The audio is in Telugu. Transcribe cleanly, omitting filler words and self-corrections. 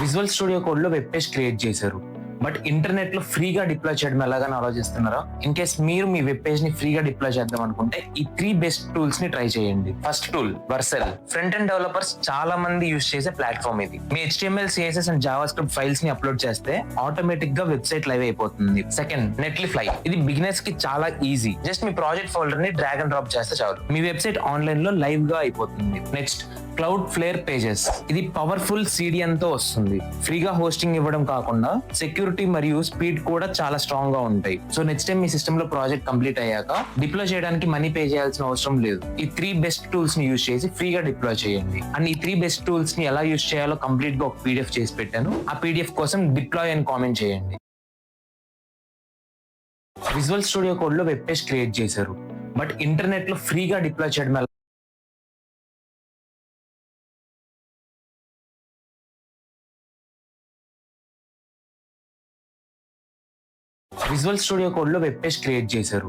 విజువల్ స్టూడియో కోడ్ లో వెబ్ పేజ్ క్రియేట్ చేశారు. బట్ ఇంటర్నెట్ లో ఫ్రీగా డిప్లాయ్ చేయడం ఎలాగని ఆలోచిస్తున్నారా? ఇన్ కేస్ మీరు మీ వెబ్ పేజ్ ని ఫ్రీగా డిప్లాయ్ చేద్దాం అనుకుంటే ఈ 3 బెస్ట్ టూల్స్ ని ట్రై చేయండి. First tool Vercel. Front end developers చాలా మంది యూస్ చేసే ప్లాట్ఫామ్ ఇది. మీ HTML, CSS and JavaScript files ని అప్లోడ్ చేస్తే ఆటోమేటిక్ గా వెబ్సైట్ లైవ్ అయిపోతుంది. Second, Netlify. ఇది బిగినర్స్ కి చాలా ఈజీ. జస్ట్ మీ ప్రాజెక్ట్ ఫోల్డర్ ని డ్రాగ్ అండ్ డ్రాప్ చేస్తే చాలు, మీ వెబ్సైట్ ఆన్లైన్ లో లైవ్ గా అయిపోతుంది. Next, Cloudflare pages. ఇది పవర్ఫుల్ CDN తో వస్తుంది. ఫ్రీగా హోస్టింగ్ ఇవ్వడం కాకుండా సెక్యూరిటీ మరియు స్పీడ్ కూడా చాలా స్ట్రాంగ్ గా ఉంటాయి. సో నెక్స్ట్ టైం మీ సిస్టమ్ లో ప్రాజెక్ట్ కంప్లీట్ అయ్యాక డిప్లాయ్ చేయడానికి మనీ పే చేయాల్సిన అవసరం లేదు. ఈ 3 బెస్ట్ టూల్స్ ని యూస్ చేసి ఫ్రీగా డిప్లాయ్ చేయండి. అండ్ ఈ 3 బెస్ట్ టూల్స్ ని ఎలా యూస్ చేయాలో కంప్లీట్ గా ఒక PDF చేసి పెట్టాను. ఆ PDF కోసం డిప్లాయ్ అని కామెంట్ చేయండి. విజువల్ స్టూడియో కోడ్ లో వెబ్ పేజ్ క్రియేట్ చేశారు. బట్ ఇంటర్నెట్ లో ఫ్రీగా డిప్లాయ్ చేయడం విజువల్ స్టూడియో కోడ్ లో వెబ్ పేజ్ క్రియేట్ చేశారు.